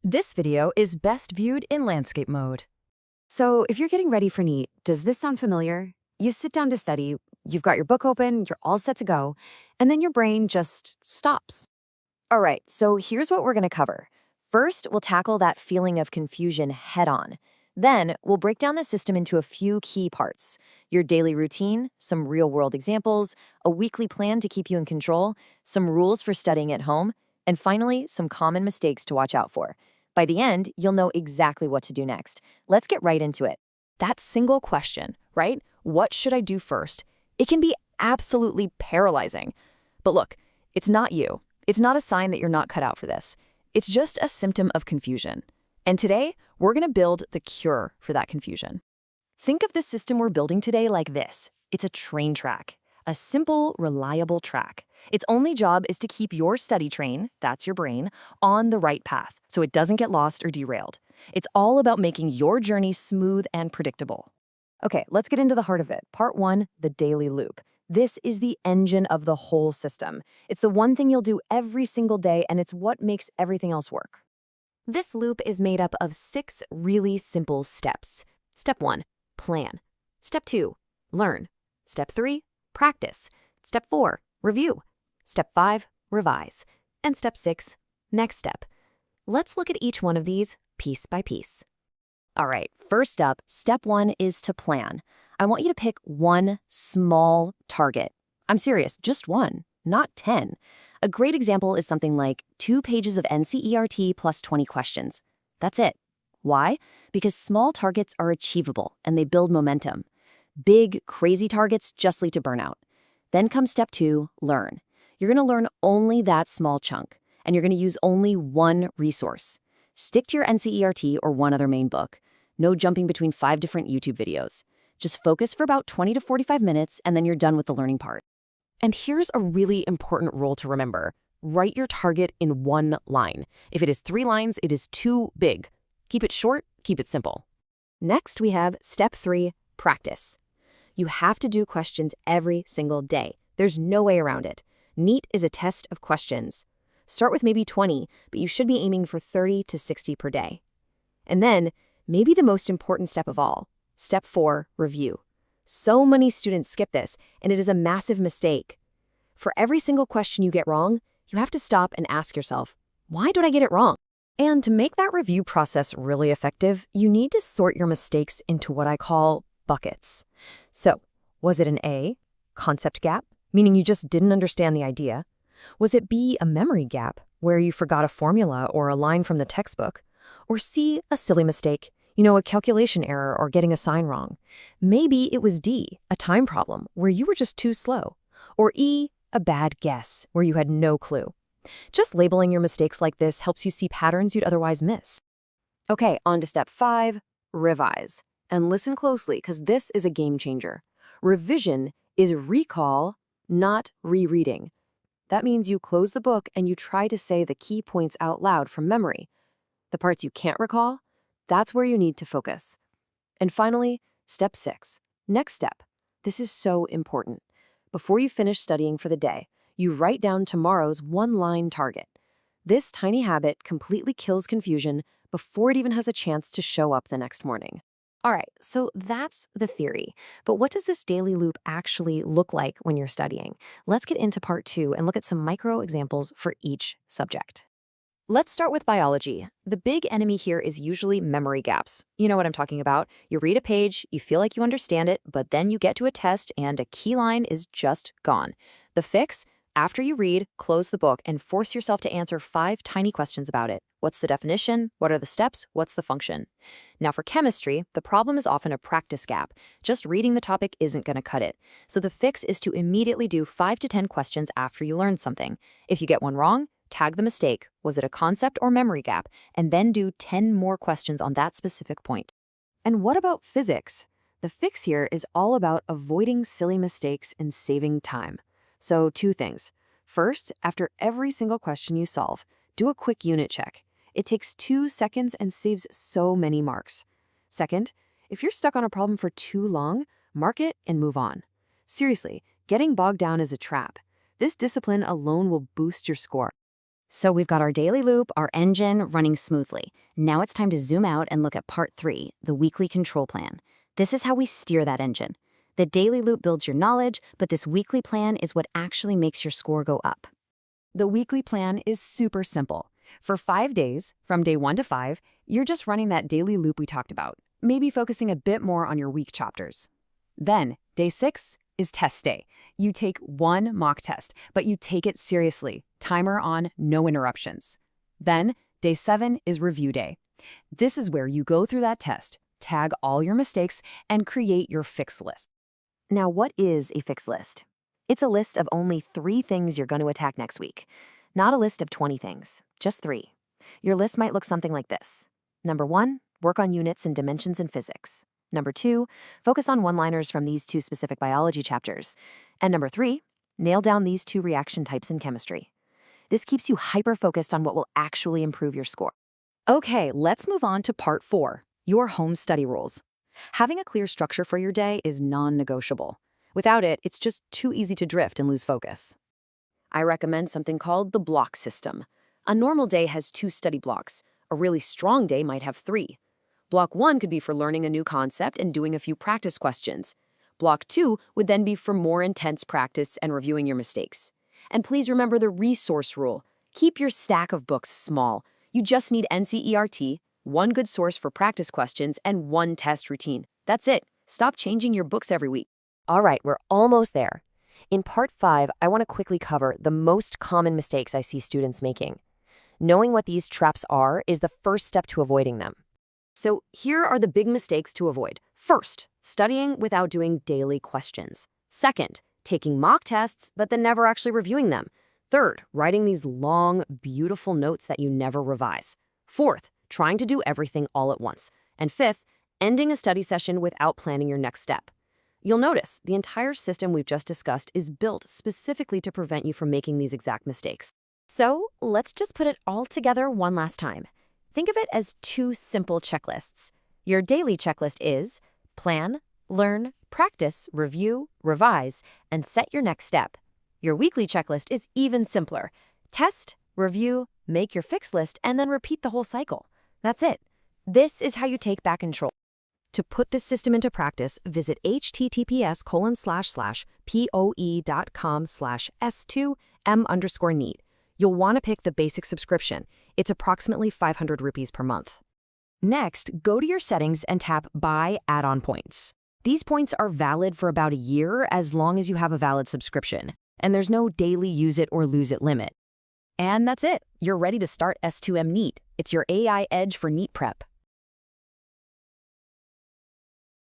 This video is best viewed in landscape mode. So, if you're getting ready for NEET, does this sound familiar? You sit down to study, you've got your book open, you're all set to go, and then your brain just stops. All right, so here's what we're going to cover. First, we'll tackle that feeling of confusion head on. Then, we'll break down the system into a few key parts: your daily routine, some real world examples, a weekly plan to keep you in control, some rules for studying at home, and finally, some common mistakes to watch out for. By the end, you'll know exactly what to do next. Let's get right into it. That single question, right? What should I do first? It can be absolutely paralyzing. But look, it's not you. It's not a sign that you're not cut out for this. It's just a symptom of confusion. And today, we're going to build the cure for that confusion. Think of the system we're building today like this. It's a train track, a simple, reliable track. Its only job is to keep your study train, that's your brain, on the right path so it doesn't get lost or derailed. It's all about making your journey smooth and predictable. Okay, let's get into the heart of it. Part 1, the daily loop. This is the engine of the whole system. It's the one thing you'll do every single day, and it's what makes everything else work. This loop is made up of 6 really simple steps. Step 1, plan. Step 2, learn. Step 3, practice. Step 4, review. Step 5, revise. And step 6, next step. Let's look at each one of these piece by piece. All right, first up, step 1 is to plan. I want you to pick one small target. I'm serious, just one, not 10. A great example is something like 2 pages of NCERT plus 20 questions. That's it. Why? Because small targets are achievable and they build momentum. Big, crazy targets just lead to burnout. Then comes step 2, learn. You're going to learn only that small chunk, and you're going to use only one resource. Stick to your NCERT or one other main book. No jumping between 5 different YouTube videos. Just focus for about 20 to 45 minutes, and then you're done with the learning part. And here's a really important rule to remember. Write your target in one line. If it is 3 lines, it is too big. Keep it short, keep it simple. Next, we have step 3, practice. You have to do questions every single day. There's no way around it. NEET is a test of questions. Start with maybe 20, but you should be aiming for 30 to 60 per day. And then, maybe the most important step of all, step 4, review. So many students skip this, and it is a massive mistake. For every single question you get wrong, you have to stop and ask yourself, why did I get it wrong? And to make that review process really effective, you need to sort your mistakes into what I call buckets. So, was it an A, concept gap, meaning you just didn't understand the idea? Was it B, a memory gap, where you forgot a formula or a line from the textbook? Or C, a silly mistake, a calculation error or getting a sign wrong? Maybe it was D, a time problem, where you were just too slow. Or E, a bad guess, where you had no clue. Just labeling your mistakes like this helps you see patterns you'd otherwise miss. Okay, on to step 5, revise. And listen closely, because this is a game changer. Revision is recall, not rereading. That means you close the book and you try to say the key points out loud from memory. The parts you can't recall, that's where you need to focus. And finally, step 6, next step. This is so important. Before you finish studying for the day, you write down tomorrow's one-line target. This tiny habit completely kills confusion before it even has a chance to show up the next morning. All right, so that's the theory. But what does this daily loop actually look like when you're studying? Let's get into part 2 and look at some micro examples for each subject. Let's start with biology. The big enemy here is usually memory gaps. You know what I'm talking about. You read a page, you feel like you understand it, but then you get to a test and a key line is just gone. The fix? After you read, close the book and force yourself to answer 5 tiny questions about it. What's the definition? What are the steps? What's the function? Now for chemistry, the problem is often a practice gap. Just reading the topic isn't going to cut it. So the fix is to immediately do 5 to 10 questions after you learn something. If you get one wrong, tag the mistake. Was it a concept or memory gap? And then do 10 more questions on that specific point. And what about physics? The fix here is all about avoiding silly mistakes and saving time. So 2 things. First, after every single question you solve, do a quick unit check. It takes 2 seconds and saves so many marks. Second, if you're stuck on a problem for too long, mark it and move on. Seriously, getting bogged down is a trap. This discipline alone will boost your score. So we've got our daily loop, our engine running smoothly. Now it's time to zoom out and look at part 3, the weekly control plan. This is how we steer that engine. The daily loop builds your knowledge, but this weekly plan is what actually makes your score go up. The weekly plan is super simple. For 5 days, from day 1 to 5, you're just running that daily loop we talked about, maybe focusing a bit more on your week chapters. Then, day 6 is test day. You take 1 mock test, but you take it seriously. Timer on, no interruptions. Then, day 7 is review day. This is where you go through that test, tag all your mistakes, and create your fix list. Now, what is a fix list? It's a list of only 3 things you're going to attack next week. Not a list of 20 things, just 3. Your list might look something like this. Number 1, work on units and dimensions in physics. Number 2, focus on one-liners from these 2 specific biology chapters. And number 3, nail down these 2 reaction types in chemistry. This keeps you hyper-focused on what will actually improve your score. Okay, let's move on to part 4, your home study rules. Having a clear structure for your day is non-negotiable. Without it, it's just too easy to drift and lose focus. I recommend something called the block system. A normal day has 2 study blocks. A really strong day might have 3. Block 1 could be for learning a new concept and doing a few practice questions. Block 2 would then be for more intense practice and reviewing your mistakes. And please remember the resource rule. Keep your stack of books small. You just need NCERT, 1 good source for practice questions, and 1 test routine. That's it. Stop changing your books every week. All right, we're almost there. In part 5, I want to quickly cover the most common mistakes I see students making. Knowing what these traps are is the first step to avoiding them. So here are the big mistakes to avoid. First, studying without doing daily questions. Second, taking mock tests but then never actually reviewing them. Third, writing these long, beautiful notes that you never revise. Fourth, trying to do everything all at once. And fifth, ending a study session without planning your next step. You'll notice the entire system we've just discussed is built specifically to prevent you from making these exact mistakes. So let's just put it all together one last time. Think of it as 2 simple checklists. Your daily checklist is plan, learn, practice, review, revise, and set your next step. Your weekly checklist is even simpler. Test, review, make your fix list, and then repeat the whole cycle. That's it. This is how you take back control. To put this system into practice, visit https://poe.com/s2m_neet. You'll want to pick the basic subscription. It's approximately 500 rupees per month. Next, go to your settings and tap Buy Add-on Points. These points are valid for about a year as long as you have a valid subscription, and there's no daily use it or lose it limit. And that's it. You're ready to start S2M NEET. It's your AI edge for NEET prep.